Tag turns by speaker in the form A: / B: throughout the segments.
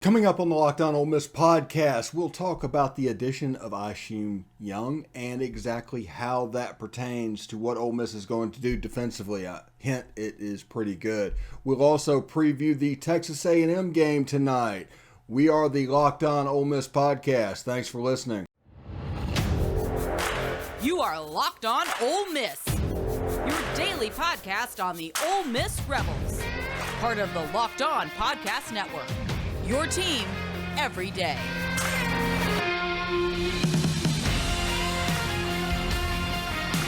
A: Coming up on the Locked On Ole Miss podcast, we'll talk about the addition of Isheem Young and exactly how that pertains to what Ole Miss is going to do defensively. Hint, it is pretty good. We'll also preview the Texas A&M game tonight. We are the Locked On Ole Miss podcast. Thanks for listening.
B: You are Locked On Ole Miss, your daily podcast on the Ole Miss Rebels, part of the Locked On Podcast Network. Your team every day.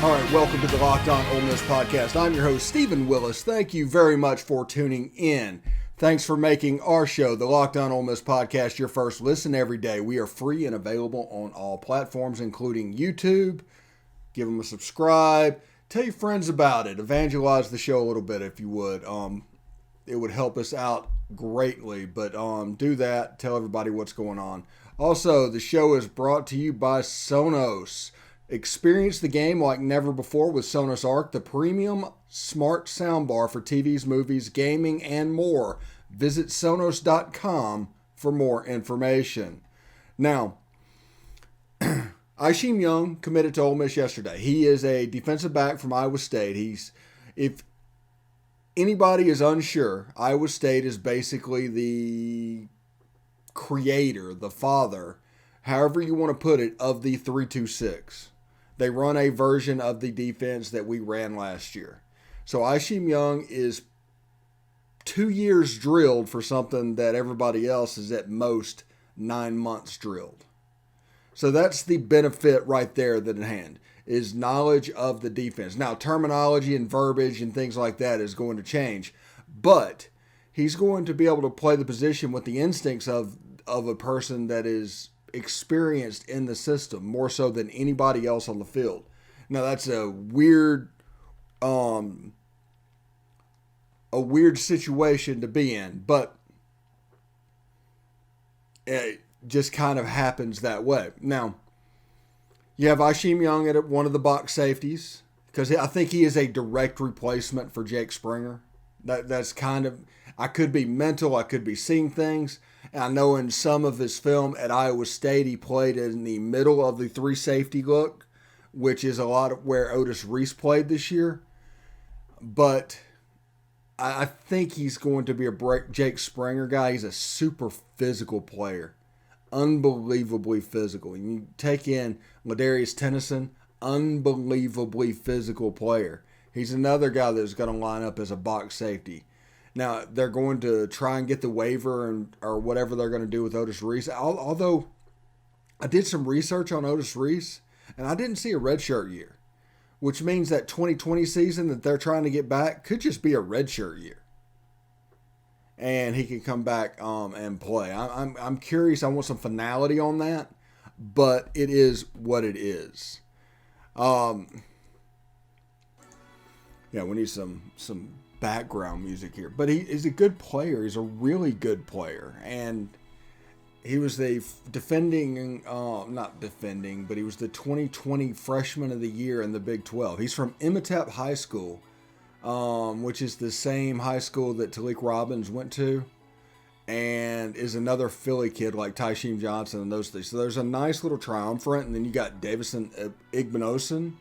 A: All right, welcome to the Locked On Ole Miss podcast. I'm your host, Stephen Willis. Thank you very much for tuning in. Thanks for making our show, the Locked On Ole Miss podcast, your first listen every day. We are free and available on all platforms, including YouTube. Give them a subscribe. Tell your friends about it. Evangelize the show a little bit if you would. It would help us out greatly, but do that. Tell everybody what's going on. Also, the show is brought to you by Sonos. Experience the game like never before with Sonos Arc, the premium smart soundbar for TVs, movies, gaming, and more. Visit Sonos.com for more information. Now, Isheem Young committed to Ole Miss yesterday. He is a defensive back from Iowa State. If anybody is unsure, Iowa State is basically the creator, the father, however you want to put it, of the 3-2-6. They run a version of the defense that we ran last year. So Isheem Young is 2 years drilled for something that everybody else is at most 9 months drilled. So that's the benefit right there that at hand is knowledge of the defense. Now, terminology and verbiage and things like that is going to change, but he's going to be able to play the position with the instincts of a person that is experienced in the system more so than anybody else on the field. Now, that's a weird situation to be in, but it just kind of happens that way. Now, you have Isheem Young at one of the box safeties because I think he is a direct replacement for Jake Springer. That's kind of, I could be mental, I could be seeing things. And I know in some of his film at Iowa State, he played in the middle of the three safety look, which is a lot of where Otis Reese played this year. But I think he's going to be a Jake Springer guy. He's a super physical player. Unbelievably physical. You take in Ladarius Tennyson, unbelievably physical player. He's another guy that's going to line up as a box safety. Now, they're going to try and get the waiver or whatever they're going to do with Otis Reese. Although, I did some research on Otis Reese, and I didn't see a redshirt year, which means that 2020 season that they're trying to get back could just be a redshirt year. And he can come back and play. I'm curious. I want some finality on that, but it is what it is. Yeah, we need some background music here. But he's a good player. He's a really good player, and he was the he was the 2020 Freshman of the Year in the Big 12. He's from Imhotep High School. Which is the same high school that Talik Robbins went to, and is another Philly kid like Tysheem Johnson and those things. So there's a nice little triumvirate, and then you got Davison Igbinosun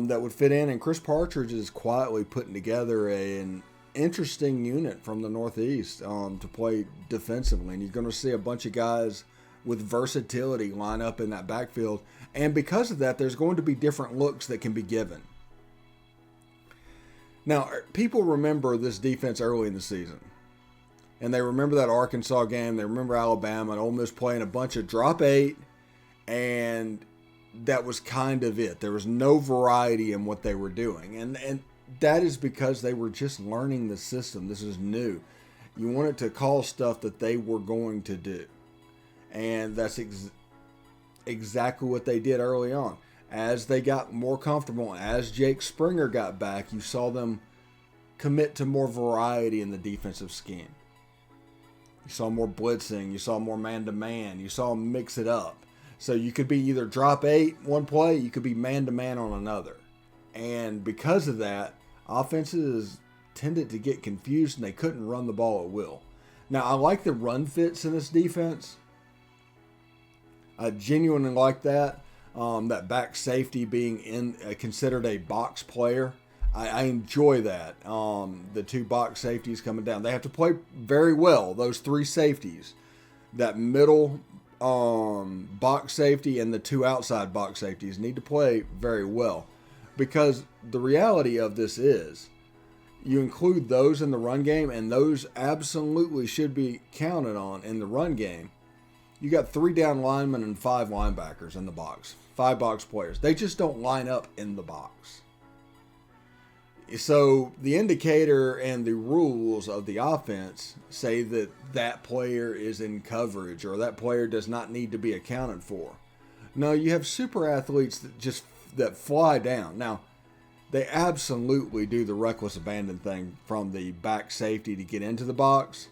A: that would fit in, and Chris Partridge is quietly putting together an interesting unit from the Northeast to play defensively, and you're going to see a bunch of guys with versatility line up in that backfield, and because of that, there's going to be different looks that can be given. Now, people remember this defense early in the season, and they remember that Arkansas game. They remember Alabama and Ole Miss playing a bunch of drop 8, and that was kind of it. There was no variety in what they were doing, and that is because they were just learning the system. This is new. You wanted to call stuff that they were going to do, and that's exactly what they did early on. As they got more comfortable, as Jake Springer got back, you saw them commit to more variety in the defensive scheme. You saw more blitzing. You saw more man-to-man. You saw them mix it up. So you could be either drop 8 one play, you could be man-to-man on another. And because of that, offenses tended to get confused and they couldn't run the ball at will. Now, I like the run fits in this defense. I genuinely like that. That back safety being considered a box player. I enjoy that. The two box safeties coming down. They have to play very well, those three safeties. That middle box safety and the two outside box safeties need to play very well. Because the reality of this is, you include those in the run game, and those absolutely should be counted on in the run game. You got 3 down linemen and 5 linebackers in the box. 5 box players. They just don't line up in the box. So the indicator and the rules of the offense say that that player is in coverage or that player does not need to be accounted for. No, you have super athletes that fly down. Now, they absolutely do the reckless abandon thing from the back safety to get into the box.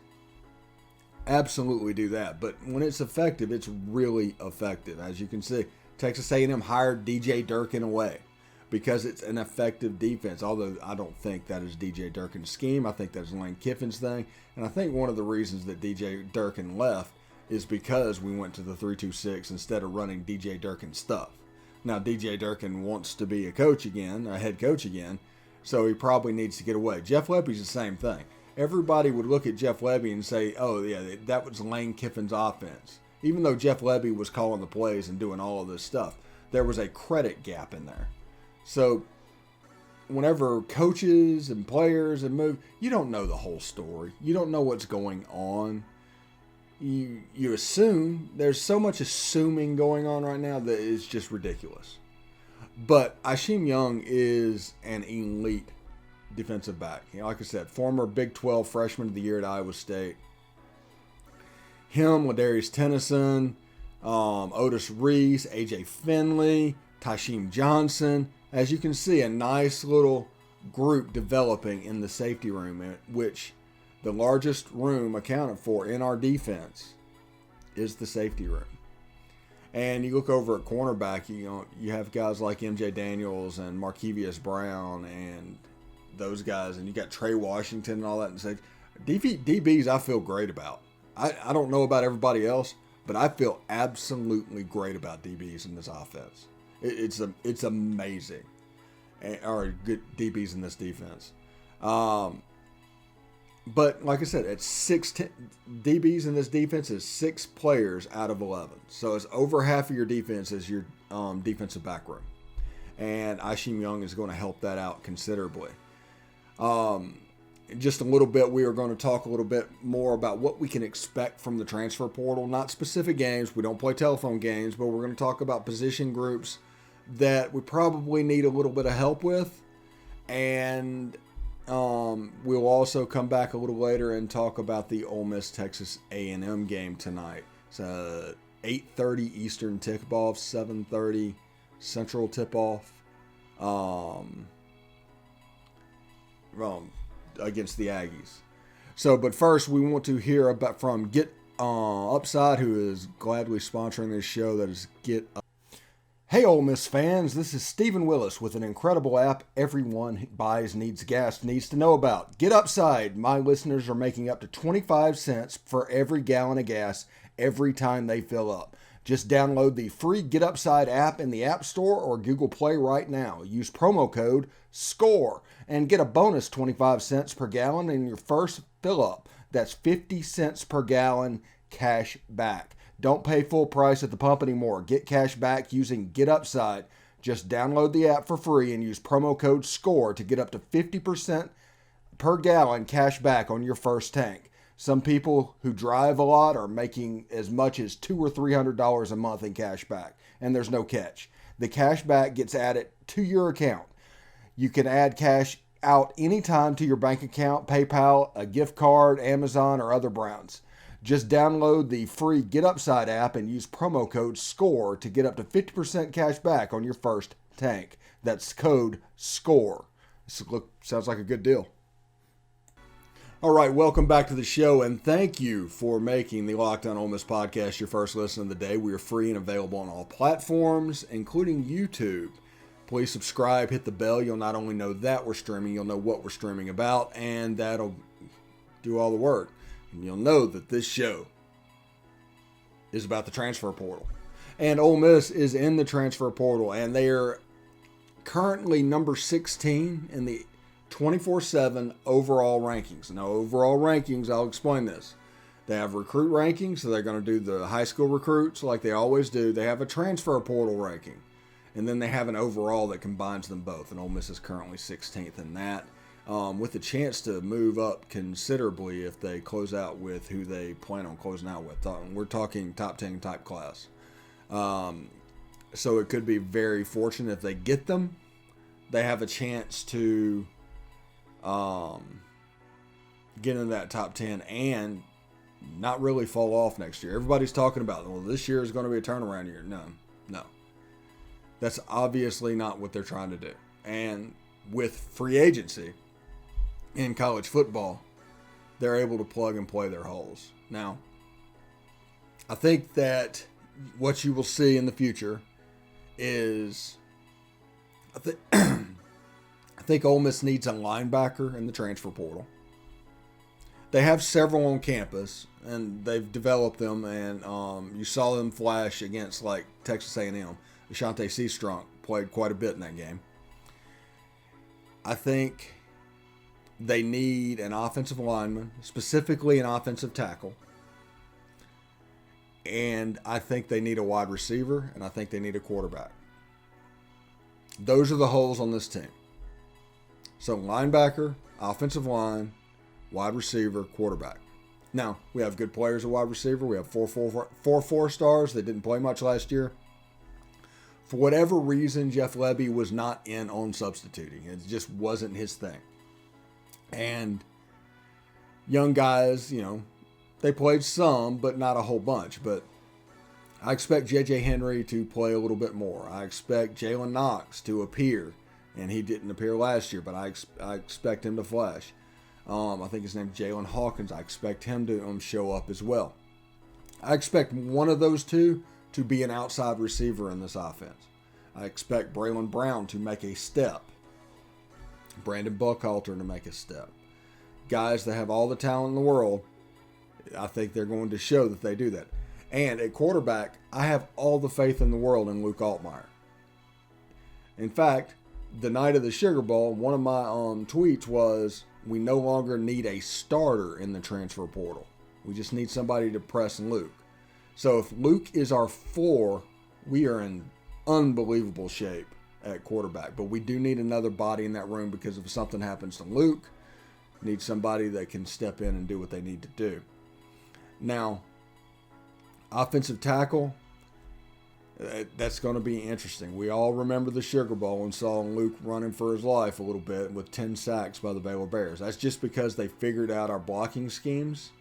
A: Absolutely do that. But when it's effective, it's really effective. As you can see, Texas A&M hired DJ Durkin away because it's an effective defense. Although I don't think that is DJ Durkin's scheme. I think that's Lane Kiffin's thing. And I think one of the reasons that DJ Durkin left is because we went to the 3-2-6 instead of running DJ Durkin stuff. Now, DJ Durkin wants to be a coach again, a head coach again, so he probably needs to get away. Jeff Lebby's the same thing. Everybody would look at Jeff Lebby and say, oh, yeah, that was Lane Kiffin's offense. Even though Jeff Lebby was calling the plays and doing all of this stuff, there was a credit gap in there. So whenever coaches and players and move, you don't know the whole story. You don't know what's going on. You assume. There's so much assuming going on right now that it's just ridiculous. But Isheem Young is an elite defensive back. Like I said, former Big 12 Freshman of the Year at Iowa State. Him, Ladarius Tennyson, Otis Reese, AJ Finley, Tysheem Johnson. As you can see, a nice little group developing in the safety room, which the largest room accounted for in our defense is the safety room. And you look over at cornerback, you have guys like MJ Daniels and Markevious Brown and those guys, and you got Trey Washington and all that. And say, DBs I feel great about. I don't know about everybody else, but I feel absolutely great about DBs in this offense. It's amazing. Or good DBs in this defense. But like I said, it's 6 DBs in this defense is 6 players out of 11. So it's over half of your defense is your defensive back room. And Isheem Young is going to help that out considerably. Just a little bit, we are going to talk a little bit more about what we can expect from the transfer portal. Not specific games. We don't play telephone games, but we're going to talk about position groups that we probably need a little bit of help with. And we'll also come back a little later and talk about the Ole Miss Texas A&M game tonight. It's a 8:30 Eastern tip-off, 7:30 Central tip-off against the Aggies. So, but first we want to hear about from Get Upside, who is gladly sponsoring this show. That is Get Up. Hey, Ole Miss fans, this is Stephen Willis with an incredible app everyone who buys, needs gas, needs to know about. Get Upside. My listeners are making up to 25 cents for every gallon of gas every time they fill up. Just download the free Get Upside app in the App Store or Google Play right now. Use promo code SCORE and get a bonus 25 cents per gallon in your first fill up. That's 50 cents per gallon cash back. Don't pay full price at the pump anymore. Get cash back using Get Upside. Just download the app for free and use promo code SCORE to get up to 50% per gallon cash back on your first tank. Some people who drive a lot are making as much as $200 or $300 a month in cash back, and there's no catch. The cash back gets added to your account. You can add cash out anytime to your bank account, PayPal, a gift card, Amazon, or other brands. Just download the free Get Upside app and use promo code SCORE to get up to 50% cash back on your first tank. That's code SCORE. Sounds like a good deal. All right, welcome back to the show, and thank you for making the Locked On Ole Miss Podcast your first listen of the day. We are free and available on all platforms, including YouTube. Please subscribe, hit the bell. You'll not only know that we're streaming, you'll know what we're streaming about, and that'll do all the work. And you'll know that this show is about the transfer portal. And Ole Miss is in the transfer portal, and they are currently number 16 in the 24/7 overall rankings. Now, overall rankings, I'll explain this. They have recruit rankings, so they're going to do the high school recruits like they always do. They have a transfer portal ranking, and then they have an overall that combines them both. And Ole Miss is currently 16th in that, with a chance to move up considerably if they close out with who they plan on closing out with. We're talking top 10 type class. So it could be very fortunate if they get them. They have a chance to get into that top 10 and not really fall off next year. Everybody's talking about, well, this year is going to be a turnaround year. No. That's obviously not what they're trying to do. And with free agency in college football, they're able to plug and play their holes. Now, I think that what you will see in the future is, I think Ole Miss needs a linebacker in the transfer portal. They have several on campus, and they've developed them, and you saw them flash against like Texas A&M. Ashante Seastrunk played quite a bit in that game. I think they need an offensive lineman, specifically an offensive tackle. And I think they need a wide receiver, and I think they need a quarterback. Those are the holes on this team. So linebacker, offensive line, wide receiver, quarterback. Now, we have good players at wide receiver. We have four 4-stars that didn't play much last year. For whatever reason, Jeff Lebby was not in on substituting. It just wasn't his thing. And young guys, they played some, but not a whole bunch. But I expect J.J. Henry to play a little bit more. I expect Jalen Knox to appear. And he didn't appear last year, but I expect him to flash. I think his name's Jalen Hawkins. I expect him to show up as well. I expect one of those two to be an outside receiver in this offense. I expect Braylon Brown to make a step. Brandon Buckhalter to make a step. Guys that have all the talent in the world, I think they're going to show that they do that. And at quarterback, I have all the faith in the world in Luke Altmaier. In fact, the night of the Sugar Bowl, one of my tweets was, we no longer need a starter in the transfer portal. We just need somebody to press Luke. So if Luke is our floor, we are in unbelievable shape at quarterback. But we do need another body in that room because if something happens to Luke, we need somebody that can step in and do what they need to do. Now, offensive tackle, that's going to be interesting. We all remember the Sugar Bowl and saw Luke running for his life a little bit with 10 sacks by the Baylor Bears. That's just because they figured out our blocking schemes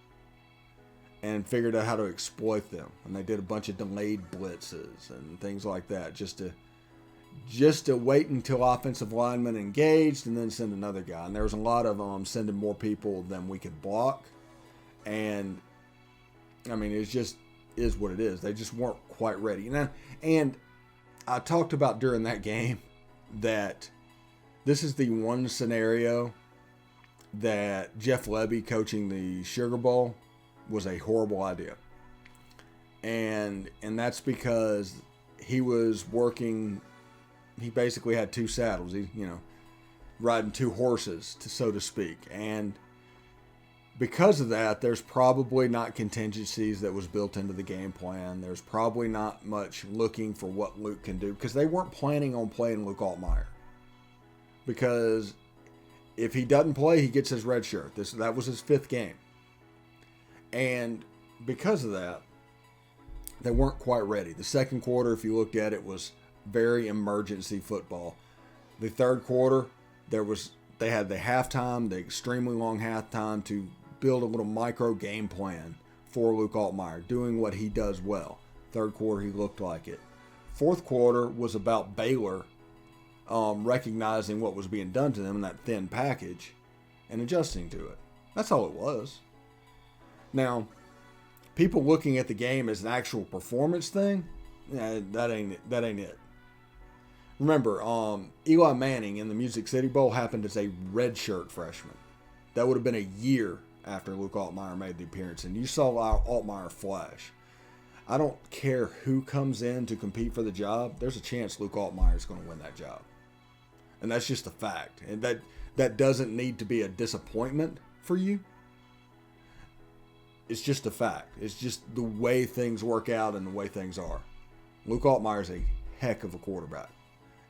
A: and figured out how to exploit them. And they did a bunch of delayed blitzes and things like that just to wait until offensive linemen engaged and then send another guy. And there was a lot of sending more people than we could block. And, I mean, it's just is what it is. They just weren't quite ready. And I talked about during that game that this is the one scenario that Jeff Lebby coaching the Sugar Bowl was a horrible idea. And that's because he was working, he basically had two saddles, riding two horses, so to speak. And because of that, there's probably not contingencies that was built into the game plan. There's probably not much looking for what Luke can do because they weren't planning on playing Luke Altmaier. Because if he doesn't play, he gets his red shirt. That was his 5th game. And because of that, they weren't quite ready. The second quarter, if you looked at it, was very emergency football. The third quarter, they had the halftime, the extremely long halftime to build a little micro game plan for Luke Altmaier, doing what he does well. Third quarter, he looked like it. Fourth quarter was about Baylor recognizing what was being done to them in that thin package and adjusting to it. That's all it was. Now, people looking at the game as an actual performance thing, that ain't it. Remember, Eli Manning in the Music City Bowl happened as a redshirt freshman. That would have been a year after Luke Altmaier made the appearance, and you saw Altmaier flash. I don't care who comes in to compete for the job. There's a chance Luke Altmaier is going to win that job. And that's just a fact. And that doesn't need to be a disappointment for you. It's just a fact. It's just the way things work out and the way things are. Luke Altmaier is a heck of a quarterback.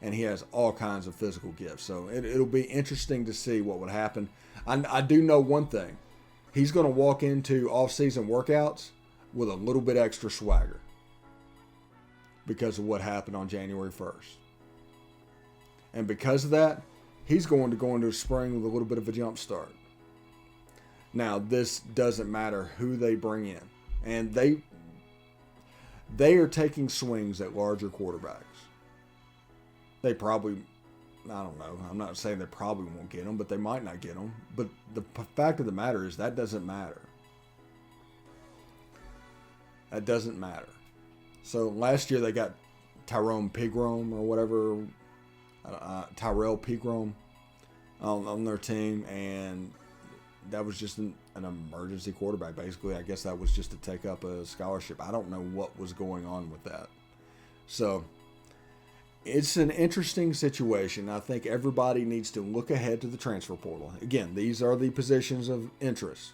A: And he has all kinds of physical gifts. So it'll be interesting to see what would happen. I do know one thing. He's going to walk into off-season workouts with a little bit extra swagger because of what happened on January 1st. And because of that, he's going to go into spring with a little bit of a jump start. Now, this doesn't matter who they bring in. And they are taking swings at larger quarterbacks. They probably, I don't know, I'm not saying they probably won't get them, but they might not get them. But the fact of the matter is that doesn't matter. That doesn't matter. So last year they got Tyrell Pigrome on their team, and that was just an emergency quarterback. Basically, I guess that was just to take up a scholarship. I don't know what was going on with that. So it's an interesting situation. I think everybody needs to look ahead to the transfer portal. Again, these are the positions of interest: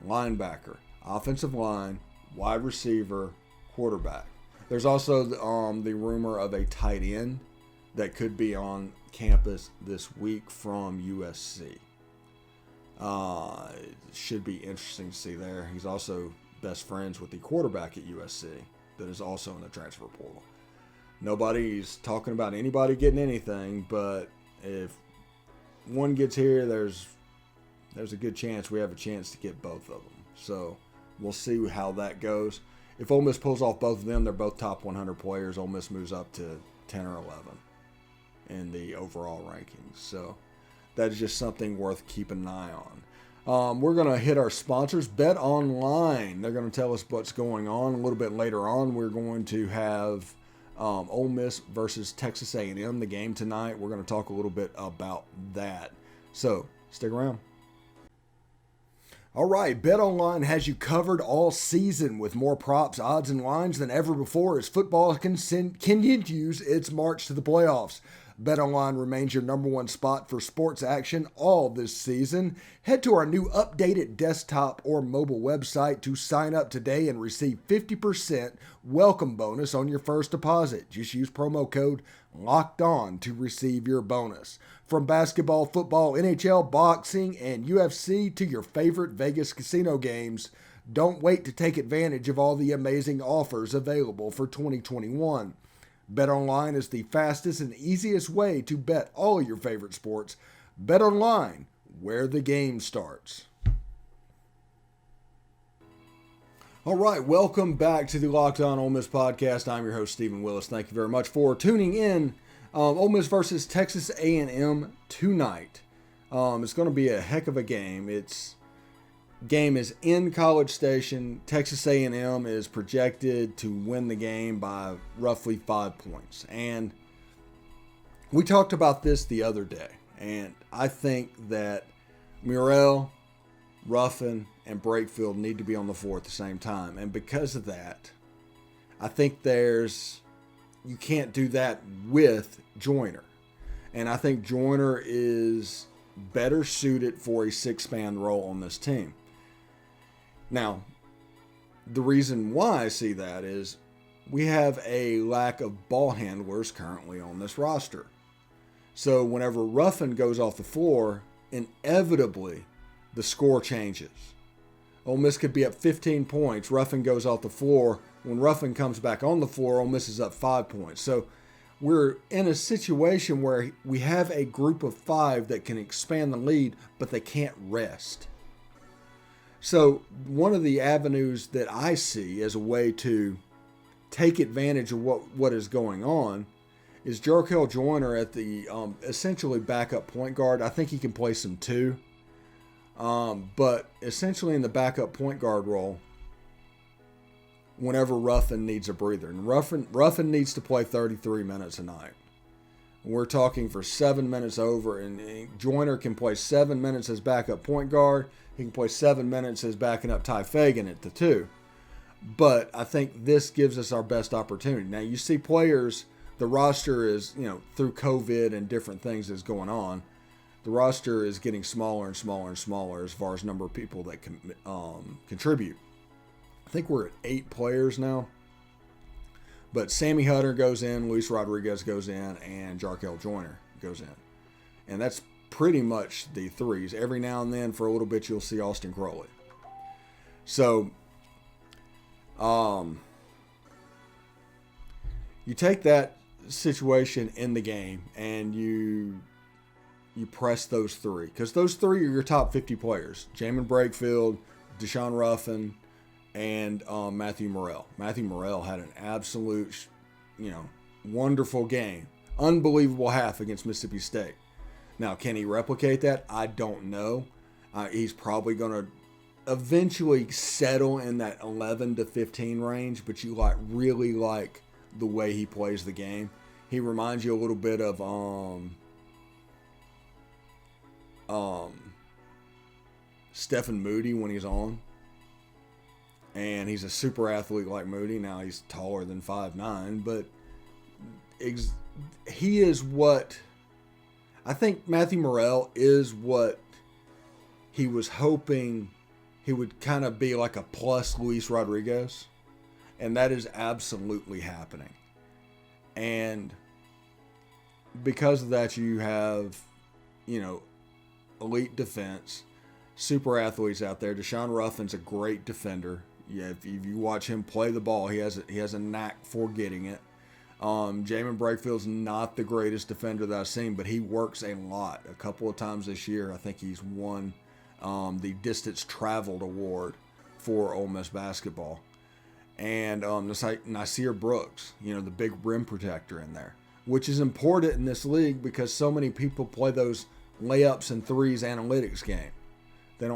A: linebacker, offensive line, wide receiver, quarterback. There's also the rumor of a tight end that could be on campus this week from USC. It should be interesting to see there. He's also best friends with the quarterback at USC that is also in the transfer portal. Nobody's talking about anybody getting anything, but if one gets here, there's a good chance we have a chance to get both of them. So we'll see how that goes. If Ole Miss pulls off both of them, they're both top 100 players. Ole Miss moves up to 10 or 11 in the overall rankings. So that is just something worth keeping an eye on. We're going to hit our sponsors, BetOnline. They're going to tell us what's going on. A little bit later on, we're going to have Ole Miss versus Texas A&M, the game tonight. We're going to talk a little bit about that. So stick around. All right, BetOnline has you covered all season with more props, odds, and lines than ever before as football continues its march to the playoffs. BetOnline remains your number one spot for sports action all this season. Head to our new updated desktop or mobile website to sign up today and receive 50% welcome bonus on your first deposit. Just use promo code LOCKEDON to receive your bonus. From basketball, football, NHL, boxing, and UFC to your favorite Vegas casino games, don't wait to take advantage of all the amazing offers available for 2021. BetOnline is the fastest and easiest way to bet all your favorite sports. BetOnline, where the game starts. All right, welcome back to the Locked On Ole Miss Podcast. I'm your host, Stephen Willis. Thank you very much for tuning in. Ole Miss versus Texas A&M tonight. It's going to be a heck of a game. Game is in College Station. Texas A&M is projected to win the game by roughly 5 points. And we talked about this the other day. And I think that Murrell, Ruffin, and Brakefield need to be on the floor at the same time. And because of that, I think you can't do that with Joyner. And I think Joyner is better suited for a six-man role on this team. Now, the reason why I see that is we have a lack of ball handlers currently on this roster. So whenever Ruffin goes off the floor, inevitably the score changes. Ole Miss could be up 15 points. Ruffin goes off the floor. When Ruffin comes back on the floor, Ole Miss is up 5 points. So we're in a situation where we have a group of five that can expand the lead, but they can't rest. So one of the avenues that I see as a way to take advantage of what is going on is Jarkel Joyner at the essentially backup point guard. I think he can play some two, but essentially in the backup point guard role whenever Ruffin needs a breather. And Ruffin needs to play 33 minutes a night. We're talking for 7 minutes over, and Joyner can play 7 minutes as backup point guard. He can play 7 minutes as backing up Ty Fagan at the 2. But I think this gives us our best opportunity. Now, you see players, the roster is, through COVID and different things that's going on, the roster is getting smaller and smaller and smaller as far as number of people that can contribute. I think we're at 8 players now. But Sammy Hutter goes in, Luis Rodriguez goes in, and Jarkel Joyner goes in. And that's pretty much the threes. Every now and then, for a little bit, you'll see Austin Crowley. So, you take that situation in the game and you press those 3. Because those 3 are your top 50 players. Jamin Brakefield, Deshaun Ruffin, and Matthew Morrell. Matthew Morrell had an absolute, wonderful game. Unbelievable half against Mississippi State. Now, can he replicate that? I don't know. He's probably going to eventually settle in that 11 to 15 range, but you really like the way he plays the game. He reminds you a little bit of Stephen Moody when he's on. And he's a super athlete like Moody. Now he's taller than 5'9", but he is what I think Matthew Morrell is what he was hoping he would kind of be, like a plus Luis Rodriguez. And that is absolutely happening. And because of that, you have, elite defense, super athletes out there. Deshaun Ruffin's a great defender. Yeah, if you watch him play the ball, he has a knack for getting it. Jamin Brakefield's not the greatest defender that I've seen, but he works a lot. A couple of times this year, I think he's won the distance traveled award for Ole Miss basketball. And Nasir Brooks, the big rim protector in there, which is important in this league because so many people play those layups and threes analytics game. They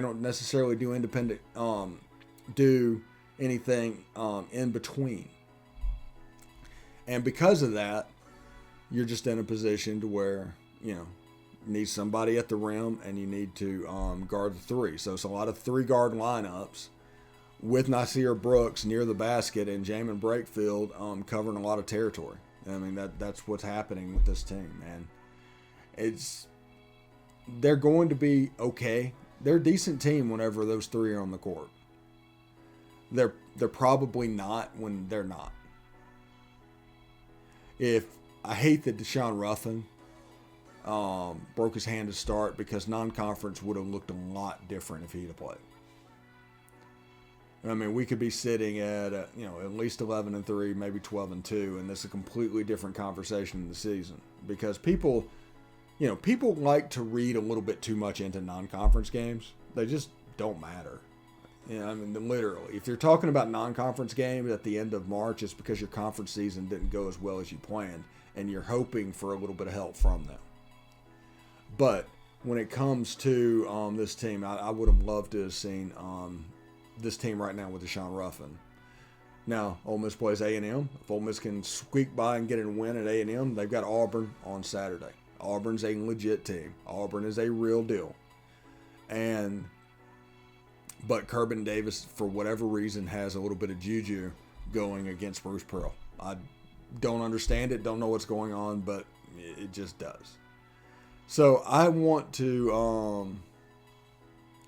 A: don't necessarily do independent do anything in between. And because of that, you're just in a position to where, you need somebody at the rim and you need to guard the 3. So it's a lot of 3-guard lineups with Nasir Brooks near the basket and Jamin Brakefield covering a lot of territory. I mean, that's what's happening with this team, man. They're going to be okay. They're a decent team whenever those 3 are on the court. They're probably not when they're not. I hate that Deshaun Ruffin broke his hand to start because non-conference would have looked a lot different if he'd have played. I mean, we could be sitting at at least 11-3, maybe 12-2, and this is a completely different conversation in the season because people like to read a little bit too much into non-conference games. They just don't matter. I mean, literally, if you're talking about non-conference games at the end of March, it's because your conference season didn't go as well as you planned, and you're hoping for a little bit of help from them. But when it comes to this team, I would have loved to have seen this team right now with Deshaun Ruffin. Now, Ole Miss plays A&M. If Ole Miss can squeak by and get a win at A&M, they've got Auburn on Saturday. Auburn's a legit team. Auburn is a real deal. But Kerbin Davis, for whatever reason, has a little bit of juju going against Bruce Pearl. I don't understand it, don't know what's going on, but it just does. So I want to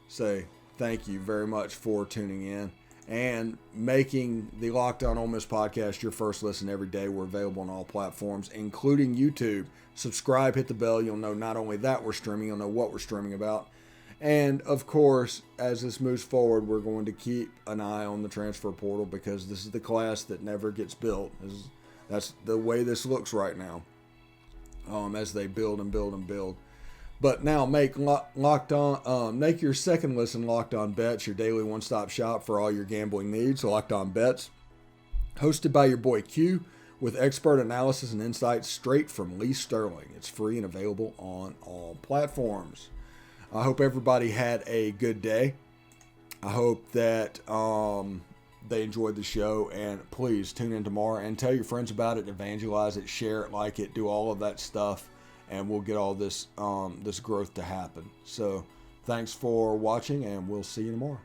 A: say thank you very much for tuning in and making the Locked On Ole Miss podcast your first listen every day. We're available on all platforms, including YouTube. Subscribe, hit the bell. You'll know not only that we're streaming, you'll know what we're streaming about. And, of course, as this moves forward, we're going to keep an eye on the transfer portal because this is the class that never gets built. That's the way this looks right now as they build and build and build. But now make make your second listen Locked On Bets, your daily one-stop shop for all your gambling needs. Locked On Bets, hosted by your boy Q, with expert analysis and insights straight from Lee Sterling. It's free and available on all platforms. I hope everybody had a good day. I hope that they enjoyed the show. And please tune in tomorrow and tell your friends about it, evangelize it, share it, like it, do all of that stuff, and we'll get all this this growth to happen. So thanks for watching, and we'll see you tomorrow.